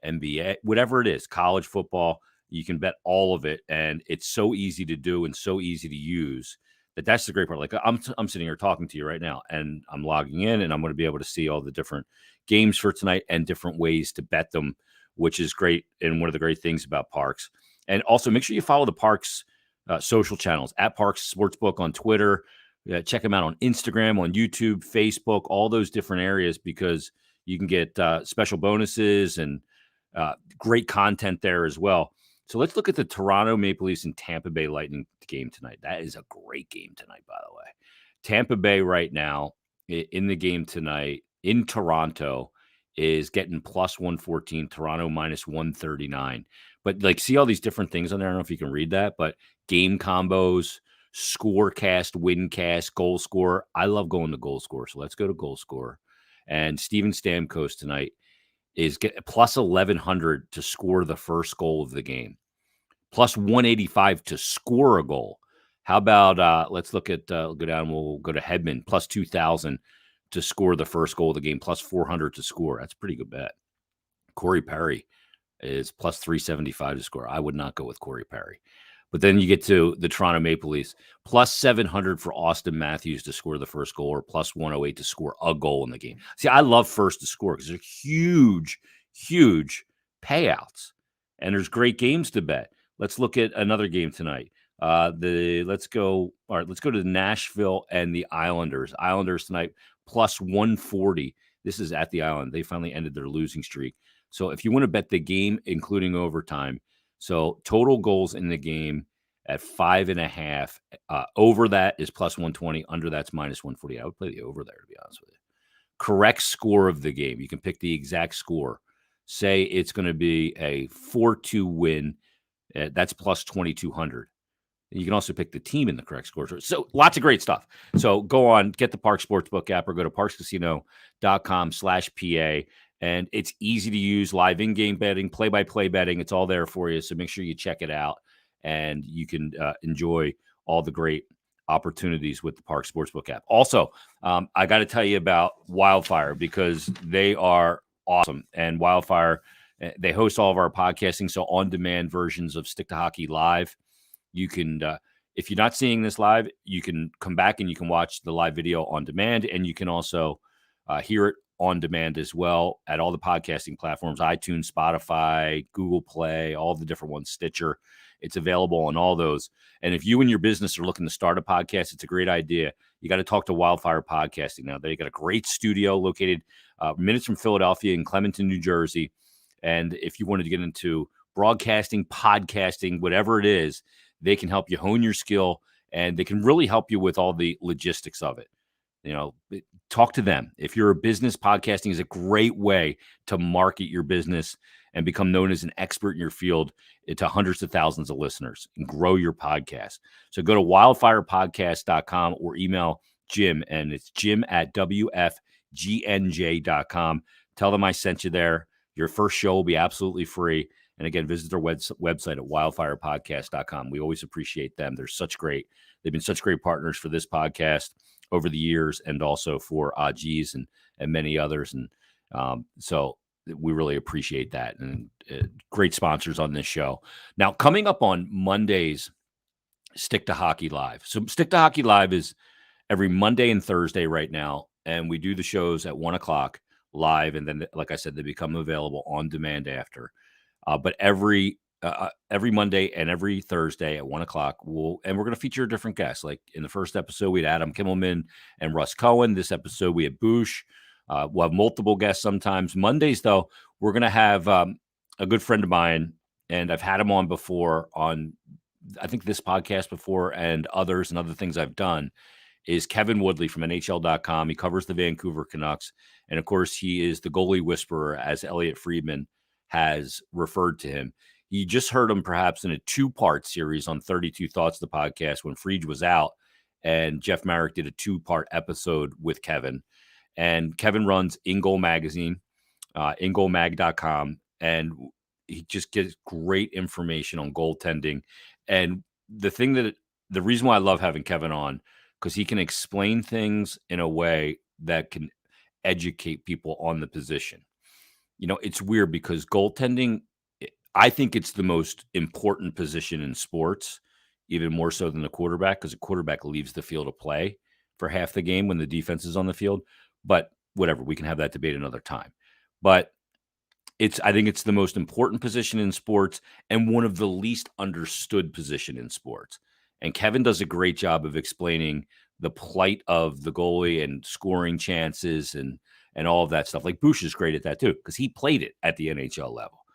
NBA, whatever it is, college football, you can bet all of it. And it's so easy to do and so easy to use that's the great part. Like I'm sitting here talking to you right now, and I'm logging in, and I'm going to be able to see all the different games for tonight and different ways to bet them, which is great. And one of the great things about Parks. And also make sure you follow the Parks social channels at Parks Sportsbook on Twitter. Check them out on Instagram, on YouTube, Facebook, all those different areas, because you can get special bonuses and great content there as well. So let's look at the Toronto Maple Leafs and Tampa Bay Lightning game tonight. That is a great game tonight, by the way. Tampa Bay right now in the game tonight in Toronto is getting plus 114, Toronto minus 139. But like, see all these different things on there. I don't know if you can read that, but game combos, scorecast, wincast, goal scorer. I love going to goal scorer. So let's go to goal scorer. And Steven Stamkos tonight is plus 1,100 to score the first goal of the game, plus 185 to score a goal. How about let's look at go down. We'll go to Hedman, plus 2,000 to score the first goal of the game, plus 400 to score. That's a pretty good bet. Corey Perry is plus 375 to score. I would not go with Corey Perry. But then you get to the Toronto Maple Leafs, plus 700 for Austin Matthews to score the first goal, or plus 108 to score a goal in the game. See, I love first to score because they're huge, huge payouts, and there's great games to bet. Let's look at another game tonight. Let's go to the Nashville and the Islanders. Islanders tonight, plus 140. This is at the Island. They finally ended their losing streak. So if you want to bet the game, including overtime, so total goals in the game at 5.5. Over that is plus 120. Under that's minus 140. I would play the over there, to be honest with you. Correct score of the game. You can pick the exact score. Say it's going to be a 4-2 win. That's plus 2,200. You can also pick the team in the correct score. So lots of great stuff. So go on, get the Parks Sportsbook app, or go to parkscasino.com/PA. And it's easy to use, live in-game betting, play-by-play betting. It's all there for you. So make sure you check it out, and you can enjoy all the great opportunities with the Parks Sportsbook app. Also, I got to tell you about Wildfire, because they are awesome. And Wildfire, they host all of our podcasting, so on-demand versions of Stick to Hockey Live. You can, if you're not seeing this live, you can come back and you can watch the live video on demand, and you can also hear it on demand as well at all the podcasting platforms, iTunes, Spotify, Google Play, all the different ones, Stitcher. It's available on all those. And if you and your business are looking to start a podcast, it's a great idea. You got to talk to Wildfire Podcasting. Now, they got a great studio located minutes from Philadelphia in Clementon, New Jersey. And if you wanted to get into broadcasting, podcasting, whatever it is, they can help you hone your skill, and they can really help you with all the logistics of it. You know, talk to them. If you're a business, podcasting is a great way to market your business and become known as an expert in your field to hundreds of thousands of listeners and grow your podcast. So go to wildfirepodcast.com or email Jim, and it's jim@wfgnj.com. Tell them I sent you there. Your first show will be absolutely free. And again, visit their website at wildfirepodcast.com. We always appreciate them. They've been such great partners for this podcast over the years, and also for G's and many others. And so we really appreciate that, and great sponsors on this show. Now, coming up on Monday's Stick to Hockey Live. So Stick to Hockey Live is every Monday and Thursday right now, and we do the shows at 1 o'clock live, and then, like I said, they become available on demand after. But every every Monday and every Thursday at 1 o'clock. We're going to feature a different guest. Like in the first episode, we had Adam Kimmelman and Russ Cohen. This episode, we had Boucher. We'll have multiple guests sometimes. Mondays, though, we're going to have a good friend of mine, and I've had him on before on, I think, this podcast before and others and other things I've done, is Kevin Woodley from NHL.com. He covers the Vancouver Canucks. And, of course, he is the goalie whisperer, as Elliot Friedman has referred to him. You just heard him perhaps in a 2-part series on 32 Thoughts, the podcast, when Fried was out, and Jeff Marek did a 2-part episode with Kevin. And Kevin runs In Goal Magazine, ingoalmag.com, and he just gives great information on goaltending. And the reason why I love having Kevin on, because he can explain things in a way that can educate people on the position. It's weird because goaltending, I think it's the most important position in sports, even more so than the quarterback, because a quarterback leaves the field of play for half the game when the defense is on the field. But whatever, we can have that debate another time. But I think it's the most important position in sports and one of the least understood position in sports. And Kevin does a great job of explaining the plight of the goalie and scoring chances and all of that stuff. Like Boucher is great at that too, because he played it at the NHL level.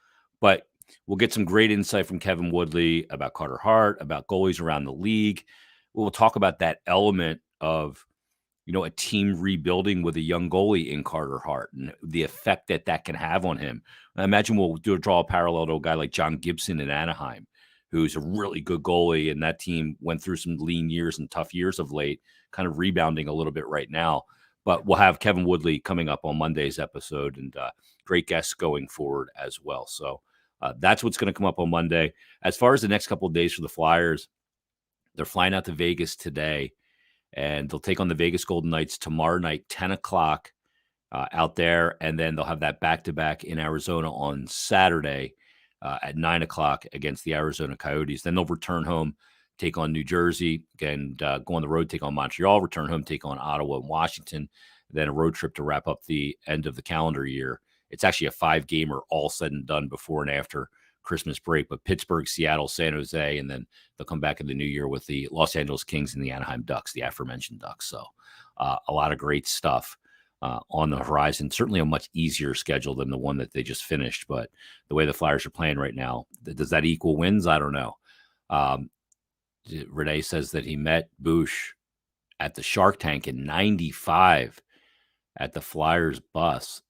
But we'll get some great insight from Kevin Woodley about Carter Hart, about goalies around the league. We'll talk about that element of, a team rebuilding with a young goalie in Carter Hart and the effect that can have on him. I imagine we'll draw a parallel to a guy like John Gibson in Anaheim, who's a really good goalie, and that team went through some lean years and tough years of late, kind of rebounding a little bit right now. But we'll have Kevin Woodley coming up on Monday's episode, and great guests going forward as well. So that's what's going to come up on Monday. As far as the next couple of days for the Flyers, they're flying out to Vegas today, and they'll take on the Vegas Golden Knights tomorrow night, 10 o'clock out there. And then they'll have that back-to-back in Arizona on Saturday at 9 o'clock against the Arizona Coyotes. Then they'll return home, take on New Jersey, and go on the road, take on Montreal, return home, take on Ottawa and Washington, then a road trip to wrap up the end of the calendar year. It's actually a 5-gamer all said and done before and after Christmas break, but Pittsburgh, Seattle, San Jose, and then they'll come back in the new year with the Los Angeles Kings and the Anaheim Ducks, the aforementioned Ducks. So a lot of great stuff on the horizon. Certainly a much easier schedule than the one that they just finished, but the way the Flyers are playing right now, does that equal wins? I don't know. Renee says that he met Boucher at the Shark Tank in 95 at the Flyers bus,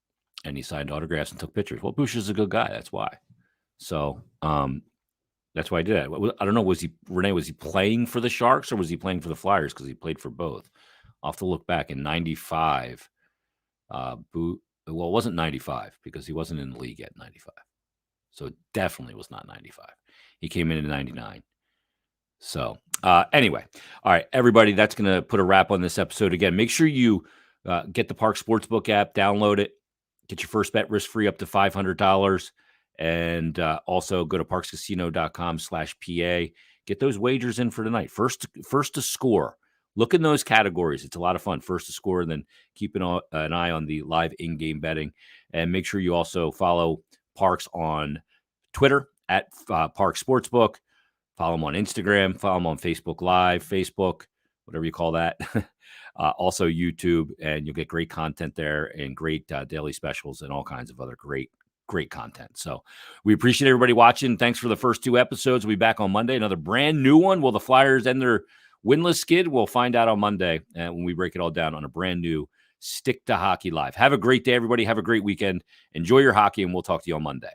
and he signed autographs and took pictures. Well, Boucher's a good guy. That's why. So that's why I did it. I don't know. Was he playing for the Sharks or was he playing for the Flyers? Because he played for both. I'll have to look back in 95. Well, it wasn't 95 because he wasn't in the league yet in 95. So it definitely was not 95. He came in 99. So anyway, all right, everybody, that's going to put a wrap on this episode. Again, make sure you get the Park Sportsbook app, download it, get your first bet risk-free up to $500. And also go to parkscasino.com/PA. Get those wagers in for tonight. First to score. Look in those categories. It's a lot of fun. First to score, and then keep an eye on the live in-game betting. And make sure you also follow Parks on Twitter at Park Sportsbook. Follow them on Instagram. Follow them on Facebook Live, Facebook, whatever you call that. Also YouTube, and you'll get great content there and great daily specials and all kinds of other great content. So we appreciate everybody watching. Thanks for the first 2 episodes. We'll be back on Monday. Another brand new one. Will the Flyers end their winless skid? We'll find out on Monday when we break it all down on a brand new Stick to Hockey Live. Have a great day, everybody. Have a great weekend. Enjoy your hockey, and we'll talk to you on Monday.